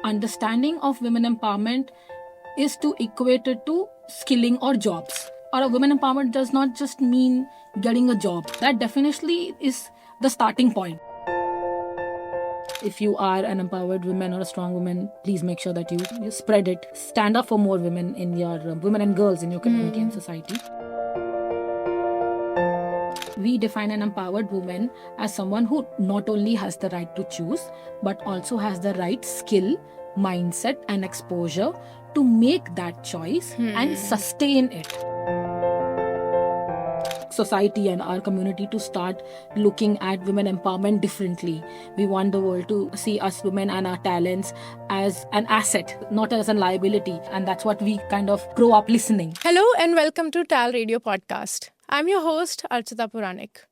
understanding of women empowerment is to equate it to skilling or jobs. Or a women empowerment does not just mean getting a job. That definitely is the starting point. If you are an empowered woman or a strong woman, please make sure that you spread it. Stand up for more women in your women and girls in your community and society. We define an empowered woman as someone who not only has the right to choose, but also has the right skill, mindset, and exposure to make that choice and sustain it. Society and our community to start looking at women empowerment differently. We want the world to see us women and our talents as an asset, not as a liability. And that's what we kind of grow up listening. Hello and welcome to TALRadio Podcast. I'm your host, Archita Puranik.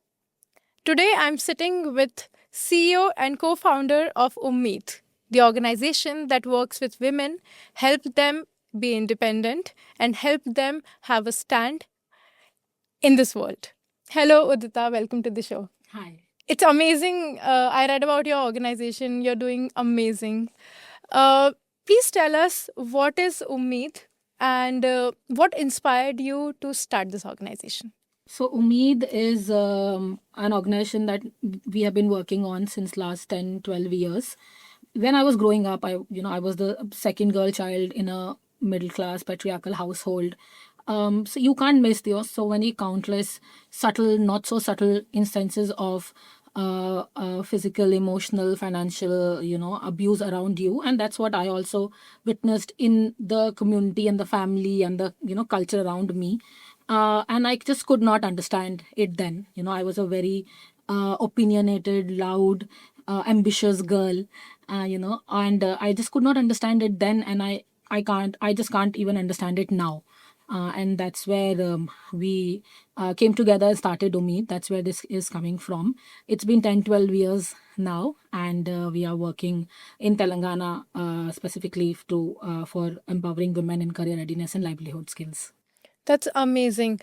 Today I'm sitting with CEO and co-founder of Umeed, the organization that works with women, help them be independent and help them have a stand in this world. Hello, Udita. Welcome to the show. Hi. It's amazing. I read about your organization. You're doing amazing. Please tell us, what is Umeed and what inspired you to start this organization? So Umeed is an organization that we have been working on since last 10, 12 years. When I was growing up, I was the second girl child in a middle class patriarchal household. So you can't miss those so many countless subtle, not so subtle instances of physical, emotional, financial, abuse around you. And that's what I also witnessed in the community and the family and the, culture around me. And I just could not understand it then. I was a very opinionated, loud, ambitious girl, and I just could not understand it then. And I just can't even understand it now. And that's where we came together and started Ummeed. That's where this is coming from. It's been 10, 12 years now, and we are working in Telangana specifically for empowering women in career readiness and livelihood skills. That's amazing.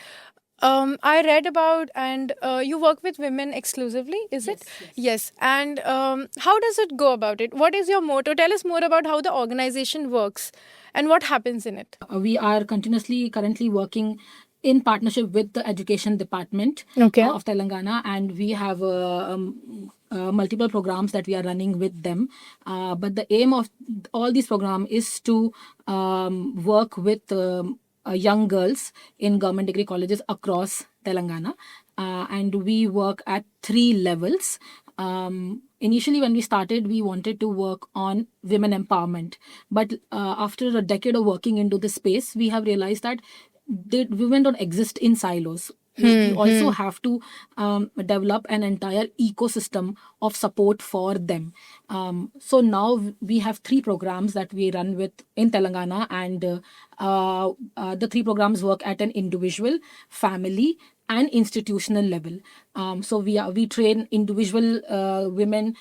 I read about, and you work with women exclusively, is it? Yes. And how does it go about it? What is your motto? Tell us more about how the organization works and what happens in it. We are currently working in partnership with the education department Okay. of Telangana, and we have multiple programs that we are running with them. But the aim of all these programs is to work with young girls in government degree colleges across Telangana. And we work at 3 levels. Initially, when we started, we wanted to work on women empowerment. But after a decade of working into this space, we have realized that women don't exist in silos. We also have to develop an entire ecosystem of support for them. So now we have 3 programs that we run with in Telangana, and the 3 programs work at an individual, family, and institutional level. So we train individual women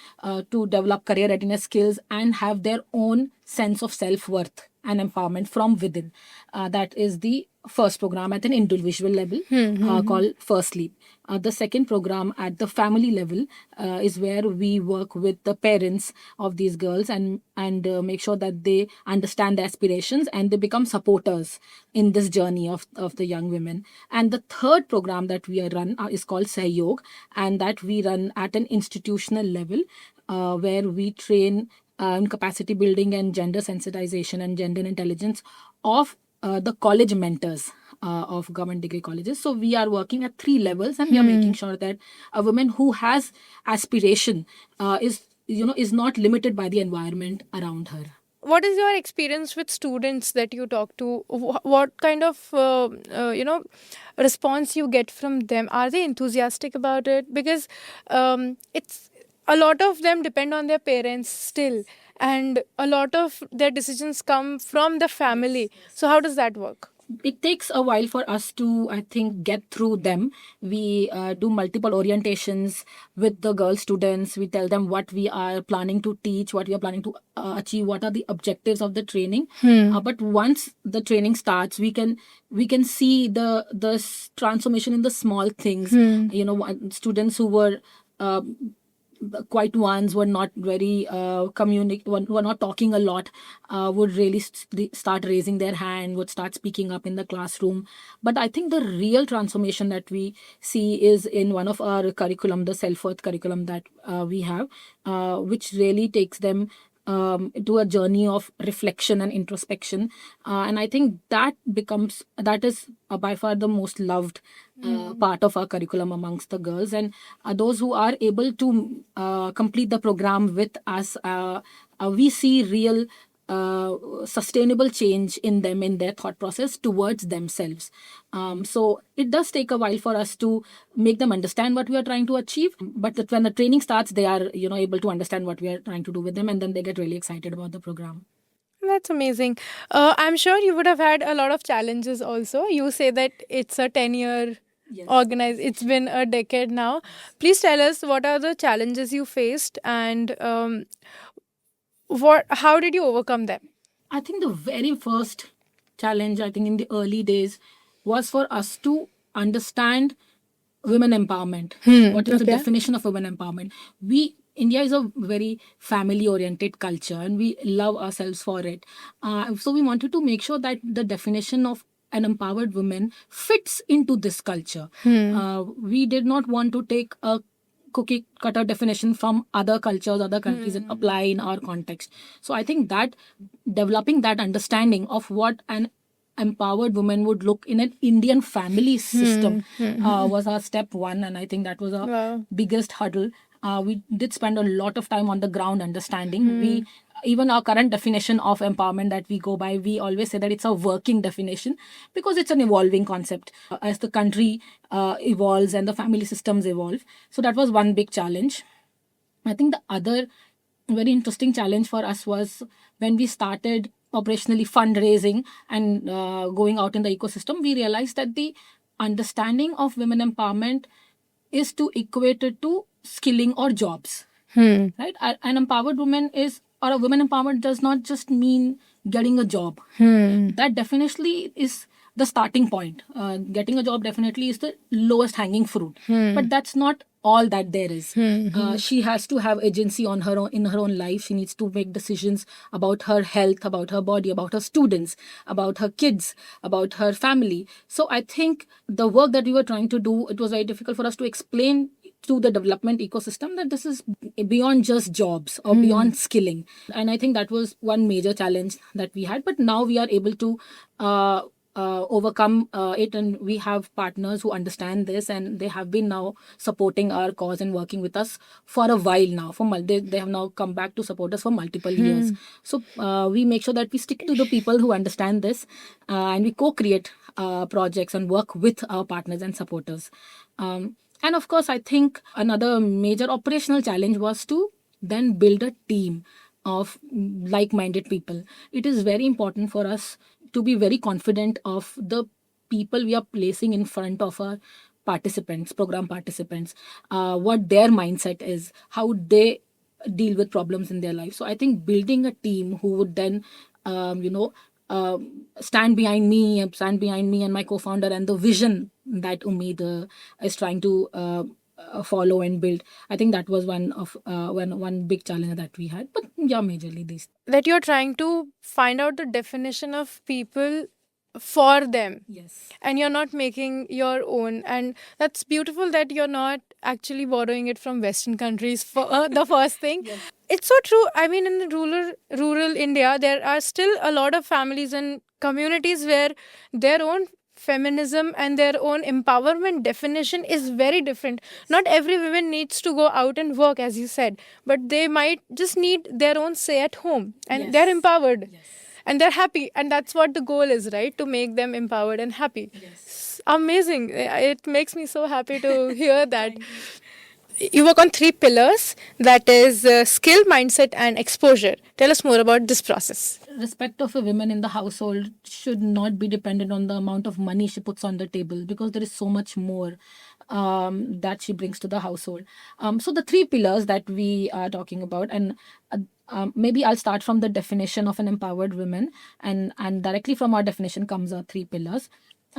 to develop career readiness skills and have their own sense of self-worth and empowerment from within. That is the first program at an individual level called First Leap. The second program at the family level is where we work with the parents of these girls and make sure that they understand their aspirations and they become supporters in this journey of the young women. And the third program that we run is called Sahyog, and that we run at an institutional level where we train in capacity building and gender sensitization and gender intelligence of the college mentors of government degree colleges. So we are working at 3 levels, and we are making sure that a woman who has aspiration is not limited by the environment around her. What is your experience with students that you talk to? What kind of response you get from them? Are they enthusiastic about it? Because it's a lot of them depend on their parents still, and a lot of their decisions come from the family. So how does that work? It takes a while for us to, I think, get through them. We do multiple orientations with the girl students. We tell them what we are planning to teach, what we are planning to achieve, what are the objectives of the training. But once the training starts, we can see the transformation in the small things. Students who were the quiet ones were not very were not talking a lot, would really start raising their hand, would start speaking up in the classroom. But I think the real transformation that we see is in one of our curriculum, the self-worth curriculum that we have, which really takes them to a journey of reflection and introspection. And I think that is by far the most loved part of our curriculum amongst the girls. And those who are able to complete the program with us, we see real sustainable change in them, in their thought process towards themselves. So it does take a while for us to make them understand what we are trying to achieve, but when the training starts, they are able to understand what we are trying to do with them, and then they get really excited about the program. That's amazing. I'm sure you would have had a lot of challenges also. You say that it's a 10-year Yes. organized, it's been a decade now. Please tell us, what are the challenges you faced, and how did you overcome them? I think the very first challenge, I think in the early days, was for us to understand women empowerment. What is the okay. definition of women empowerment? India is a very family oriented culture, and we love ourselves for it. So we wanted to make sure that the definition of an empowered woman fits into this culture. We did not want to take a cookie cutter definition from other cultures, other countries, and apply in our context. So I think that developing that understanding of what an empowered woman would look in an Indian family system was our step one, and I think that was our Wow. biggest hurdle. We did spend a lot of time on the ground understanding. We even our current definition of empowerment that we go by, we always say that it's a working definition because it's an evolving concept as the country evolves and the family systems evolve. So that was one big challenge. I think the other very interesting challenge for us was when we started operationally fundraising and going out in the ecosystem, we realized that the understanding of women empowerment is to equate it to skilling or jobs. Right? An empowered woman or a women empowerment does not just mean getting a job. That definitely is the starting point. Getting a job definitely is the lowest hanging fruit, but that's not all that there is. She has to have agency on her own, in her own life. She needs to make decisions about her health, about her body, about her students, about her kids, about her family. So I think the work that we were trying to do, it was very difficult for us to explain to the development ecosystem that this is beyond just jobs or beyond skilling. And I think that was one major challenge that we had. But now we are able to overcome it, and we have partners who understand this, and they have been now supporting our cause and working with us for a while now. They have now come back to support us for multiple years. So we make sure that we stick to the people who understand this, and we co-create projects and work with our partners and supporters. And of course, I think another major operational challenge was to then build a team of like-minded people. It is very important for us to be very confident of the people we are placing in front of our program participants, what their mindset is, how they deal with problems in their life. So I think building a team who would then, stand behind me and my co-founder and the vision that Umeed is trying to follow and build. I think that was one big challenge that we had. But yeah, majorly these. That you're trying to find out the definition of people for them. Yes. And you're not making your own, and that's beautiful that you're not actually borrowing it from Western countries for the first thing. Yes. It's so true. I mean, in the rural India, there are still a lot of families and communities where their own feminism and their own empowerment definition is very different. Not every woman needs to go out and work, as you said, but they might just need their own say at home, and Yes. they're empowered. Yes. And they're happy, and that's what the goal is, right? To make them empowered and happy. Yes. Amazing. It makes me so happy to hear that. You work on 3 pillars, that is skill, mindset, and exposure. Tell us more about this process. Respect of a woman in the household should not be dependent on the amount of money she puts on the table, because there is so much more that she brings to the household. So the 3 pillars that we are talking about, and maybe I'll start from the definition of an empowered woman, and directly from our definition comes our 3 pillars.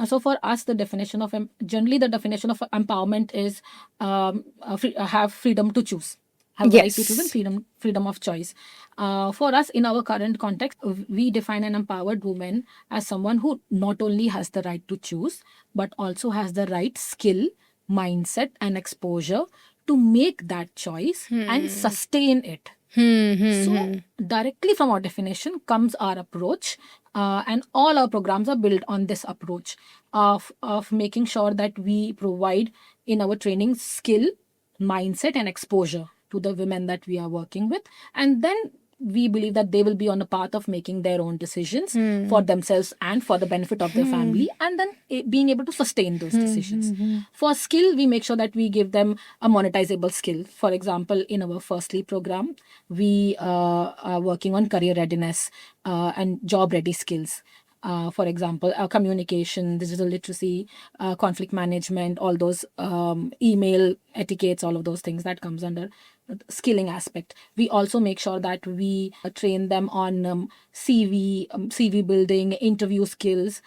So for us, generally the definition of empowerment is have freedom to choose. have a right to choose and Yes. freedom of choice. For us, in our current context, we define an empowered woman as someone who not only has the right to choose, but also has the right skill, mindset, and exposure to make that choice and sustain it. So, directly from our definition comes our approach, and all our programs are built on this approach of making sure that we provide in our training skill, mindset, and exposure to the women that we are working with. And then we believe that they will be on a path of making their own decisions for themselves and for the benefit of their family, and then being able to sustain those decisions. For skill, we make sure that we give them a monetizable skill. For example, in our Firstly program, we are working on career readiness and job ready skills. For example, communication, digital literacy, conflict management, all those email etiquettes, all of those things that comes under skilling aspect. We also make sure that we train them on CV building, interview skills,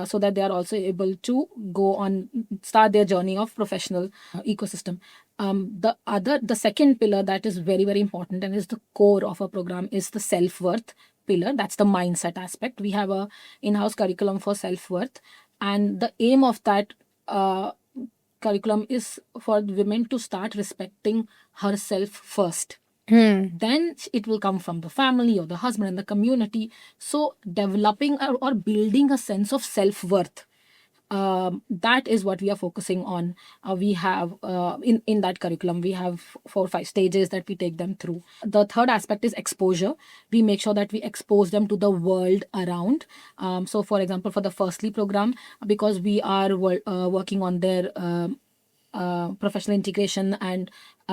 so that they are also able to go on start their journey of professional ecosystem. The second pillar that is very very important and is the core of our program is the self worth pillar. That's the mindset aspect. We have a in-house curriculum for self worth, and the aim of that curriculum is for women to start respecting herself first. Then it will come from the family or the husband and the community. So developing or building a sense of self-worth, that is what we are focusing on. We have in that curriculum we have 4 or 5 stages that we take them through. The third aspect is exposure. We make sure that we expose them to the world around. So for example, for the Firstly program, because we are working on their professional integration and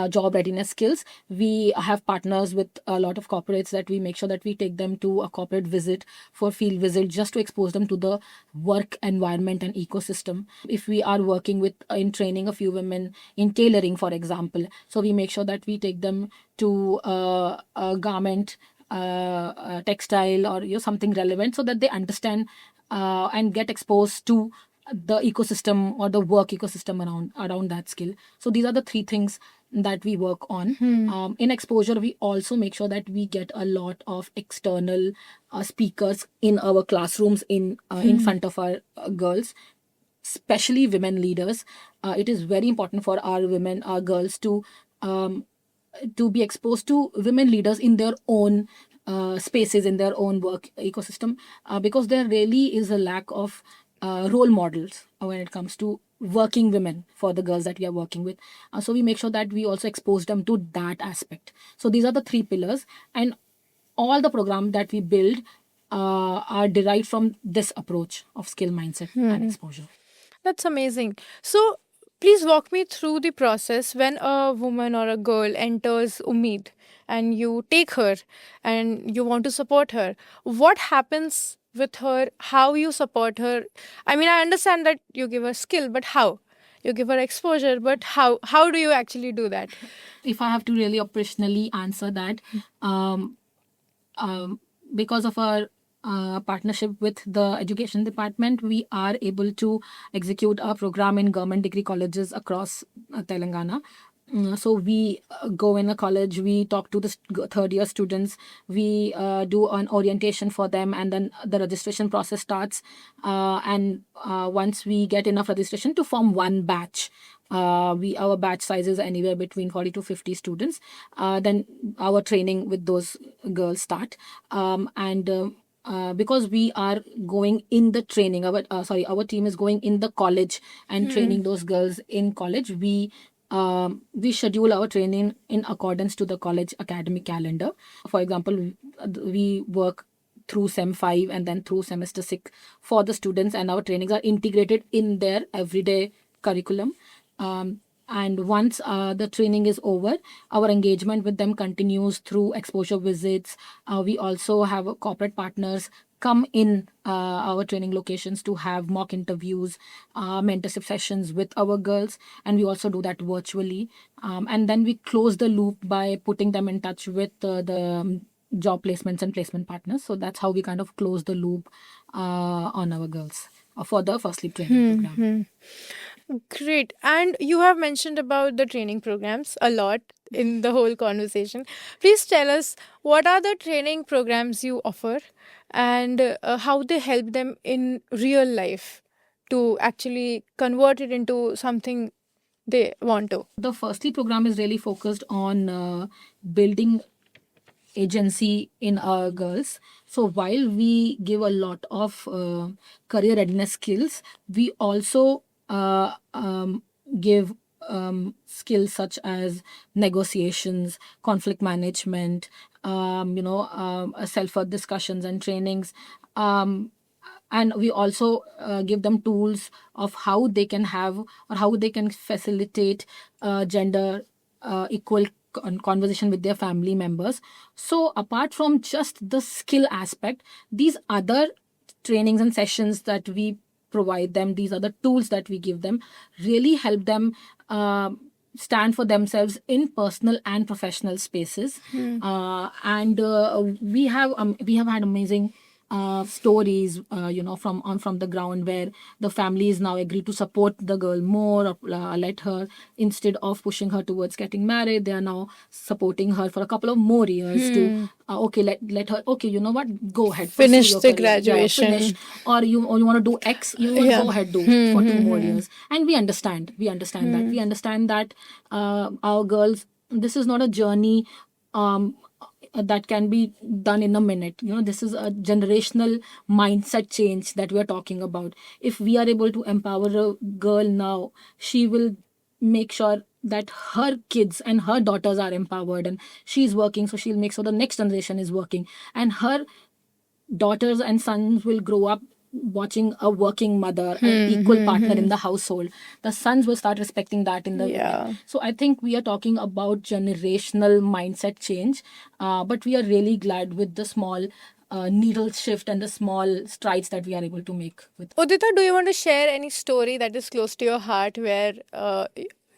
job readiness skills, we have partners with a lot of corporates that we make sure that we take them to a corporate visit, for field visit, just to expose them to the work environment and ecosystem. If we are working with in training a few women in tailoring, for example, so we make sure that we take them to a garment, textile, or something relevant, so that they understand and get exposed to the ecosystem or the work ecosystem around that skill. So these are the three things that we work on. In exposure, we also make sure that we get a lot of external speakers in our classrooms in front of our girls, especially women leaders. It is very important for our girls to be exposed to women leaders in their own spaces, in their own work ecosystem, because there really is a lack of role models when it comes to working women for the girls that we are working with. So we make sure that we also expose them to that aspect. So these are the three pillars, and all the program that we build are derived from this approach of skill, mindset, and exposure. That's amazing. So, please walk me through the process when a woman or a girl enters Umeed and you take her and you want to support her. What happens with her? How you support her? I mean, I understand that you give her skill, but how? You give her exposure, but how? How do you actually do that? If I have to really operationally answer that, um, because of our partnership with the education department, we are able to execute our program in government degree colleges across Telangana. So we go in a college, we talk to the third year students, we do an orientation for them, and then the registration process starts. And once we get enough registration to form one batch, our batch size is anywhere between 40 to 50 students. Then our training with those girls start, and because we are going in the training, our team is going in the college and training those girls in college. We schedule our training in accordance to the college academic calendar. For example, we work through sem 5 and then through semester 6 for the students, and our trainings are integrated in their everyday curriculum. And once the training is over, our engagement with them continues through exposure visits. We also have corporate partners come in our training locations to have mock interviews, mentorship sessions with our girls, and we also do that virtually. And then we close the loop by putting them in touch with the job placements and placement partners. So that's how we kind of close the loop on our girls for the First Leap training program. Great. And you have mentioned about the training programs a lot in the whole conversation. Please tell us what are the training programs you offer and how they help them in real life to actually convert it into something they want to. The firstly program is really focused on building agency in our girls. So while we give a lot of career readiness skills, we also give skills such as negotiations, conflict management, self-worth discussions and trainings. And we also give them tools of how they can have or how they can facilitate gender equal conversation with their family members. So apart from just the skill aspect, these other trainings and sessions that we provide them, these other tools that we give them, really help them stand for themselves in personal and professional spaces. And we have had amazing stories, from the ground, where the families now agree to support the girl more, or let her, instead of pushing her towards getting married, they are now supporting her for a couple of more years to okay, let her, okay, you know what, go ahead, pursue Finish your the career. Yeah, graduation. finish, or you want to do X, you Yeah. go ahead, do for 2 more years. And we understand that our girls, this is not a journey that can be done in a minute. This is a generational mindset change that we are talking about. If we are able to empower a girl now, she will make sure that her kids and her daughters are empowered, and she's working, so she'll make sure the next generation is working, and her daughters and sons will grow up watching a working mother, an equal partner in the household. The sons will start respecting that in the women. So I think we are talking about generational mindset change, but we are really glad with the small needle shift and the small strides that we are able to make with. Udita, do you want to share any story that is close to your heart where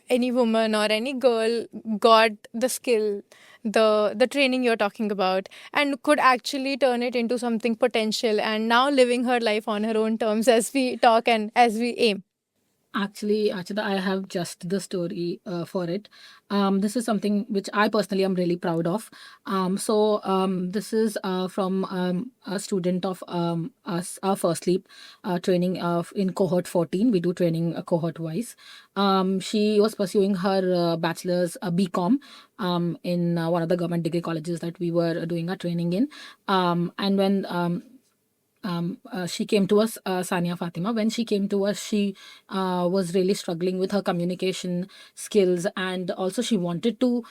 any woman or any girl got the skill, the training you're talking about, and could actually turn it into something potential and now living her life on her own terms as we talk and as we aim? Actually, Archita, I have just the story for it. This is something which I personally am really proud of. This is from a student of us, our first leap training in cohort 14. We do training cohort wise. She was pursuing her bachelor's BCom in one of the government degree colleges that we were doing our training in. And when she came to us, Sania Fatima. When she came to us, she was really struggling with her communication skills, and also she wanted to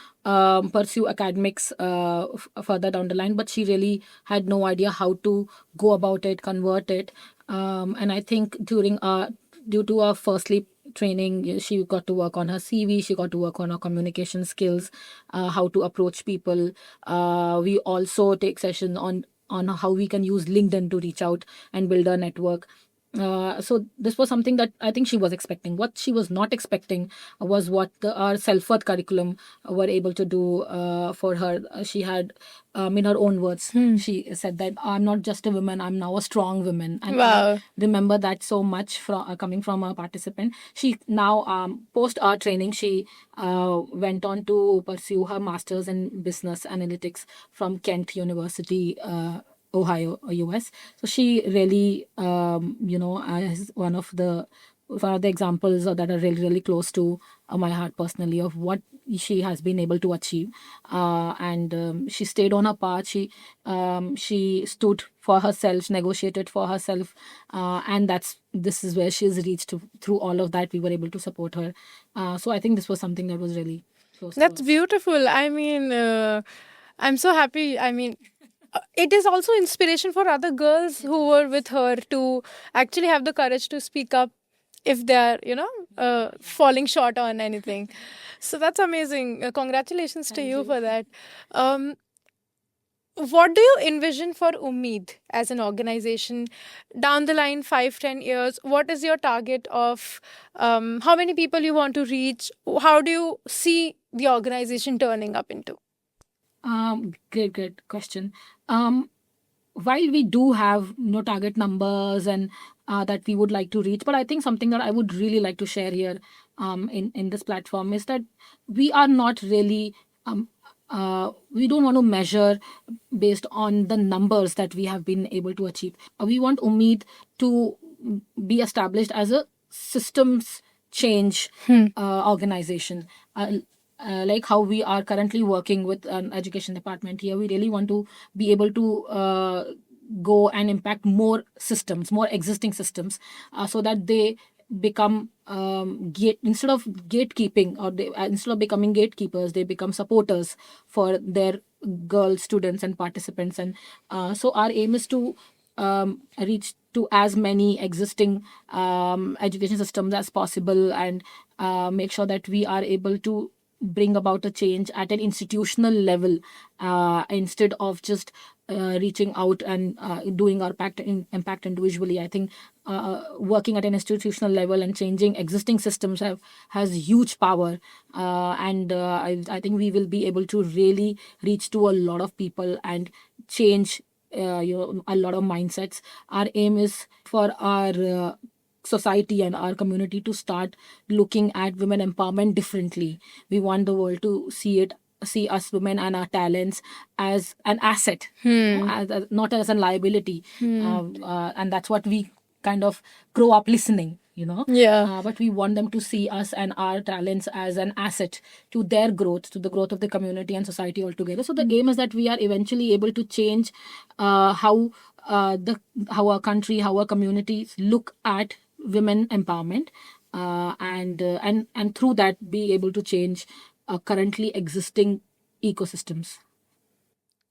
pursue academics further down the line, but she really had no idea how to go about it, convert it. And I think due to our first leap training, she got to work on her CV, she got to work on her communication skills, how to approach people. We also take sessions on how we can use LinkedIn to reach out and build a network. So this was something that I think she was expecting. What she was not expecting was what our self-worth curriculum were able to do for her. She had, in her own words, she said that I'm not just a woman, I'm now a strong woman. And Wow. I remember that so much from coming from a participant. She now, post our training, she went on to pursue her master's in business analytics from Kent University, Ohio, US. So she really, is one of the examples that are really, really close to my heart personally, of what she has been able to achieve. And she stayed on her path. She stood for herself, negotiated for herself, and this is where she's reached. Through all of that, we were able to support her. So I think this was something that was really close to That's us. beautiful. I mean, I'm so happy. I mean, it is also inspiration for other girls who were with her to actually have the courage to speak up if they are, falling short on anything. So that's amazing. Congratulations to you for that. Um, what do you envision for Umeed as an organization down the line, 5-10 years? What is your target of how many people you want to reach? How do you see the organization turning up into? Great question. while we do have target numbers and that we would like to reach, but I think something that I would really like to share here in this platform is that we are not really we don't want to measure based on the numbers that we have been able to achieve. We want Ummeed to be established as a systems change organization. Like how we are currently working with an education department here, we really want to be able to go and impact more systems, more existing systems, so that they become instead of gatekeeping, or instead of becoming gatekeepers, they become supporters for their girl students and participants. And so our aim is to reach to as many existing education systems as possible, and make sure that we are able to bring about a change at an institutional level, instead of just reaching out and doing our impact individually. I think working at an institutional level and changing existing systems has huge power, and I think we will be able to really reach to a lot of people and change a lot of mindsets. Our aim is for our society and our community to start looking at women empowerment differently. We want the world to see us women and our talents as an asset, not as a liability. And that's what we kind of grow up listening, Yeah. but we want them to see us and our talents as an asset to their growth, to the growth of the community and society altogether. So the aim is that we are eventually able to change how our country, how our communities look at women empowerment, and through that be able to change currently existing ecosystems.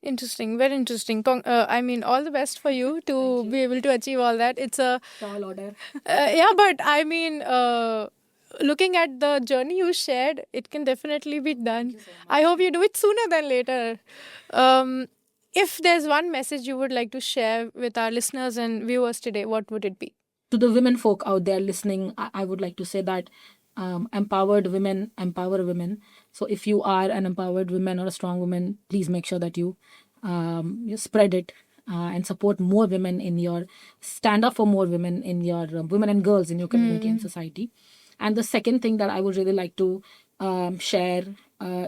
Interesting, very interesting. I mean, all the best for you to be able to achieve all that. It's a Tall order. yeah, but I mean, looking at the journey you shared, it can definitely be done. I hope you do it sooner than later. If there's one message you would like to share with our listeners and viewers today, what would it be? To the women folk out there listening, I would like to say that empowered women empower women. So if you are an empowered woman or a strong woman, please make sure that you spread it, and support more women in your stand up for more women in your women and girls in your community and society. And the second thing that I would really like to share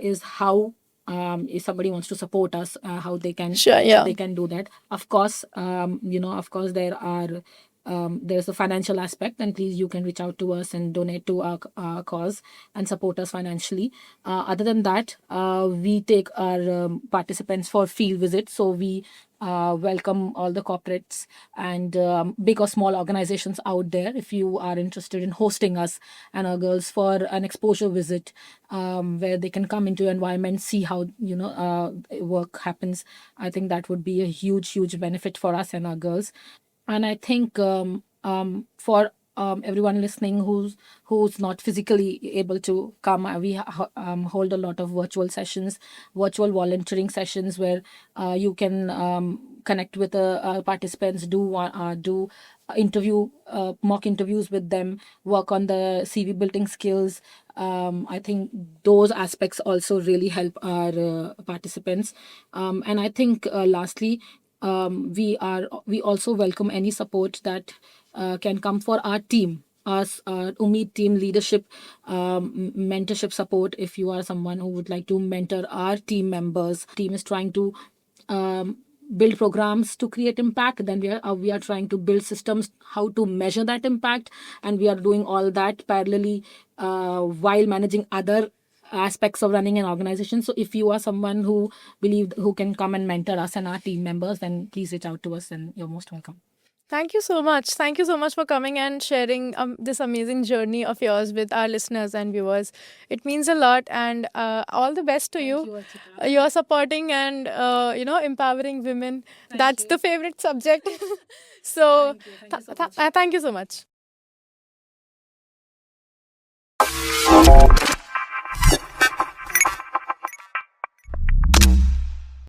is how, if somebody wants to support us, how they can Sure, yeah. they can do that. Of course, of course there's a financial aspect, and please you can reach out to us and donate to our cause and support us financially. Other than that, we take our participants for field visits, so we welcome all the corporates and big or small organizations out there. If you are interested in hosting us and our girls for an exposure visit, where they can come into your environment, see how work happens, I think that would be a huge benefit for us and our girls. And I think for everyone listening who's not physically able to come, we hold a lot of virtual sessions, virtual volunteering sessions, where you can connect with participants, do interview mock interviews with them, work on the CV building skills. I think those aspects also really help our participants. And I think lastly, we also welcome any support that can come for our team, our Umeed team leadership, mentorship support. If you are someone who would like to mentor our team members, team is trying to build programs to create impact, then we are trying to build systems how to measure that impact, and we are doing all that parallelly while managing other aspects of running an organization. So if you are someone who can come and mentor us and our team members, then please reach out to us, and you're most welcome. Thank you so much. Thank you so much for coming and sharing this amazing journey of yours with our listeners and viewers. It means a lot, and all the best to you. Archita. You are supporting and empowering women. That's the favorite subject. So Thank you so much. thank you so much.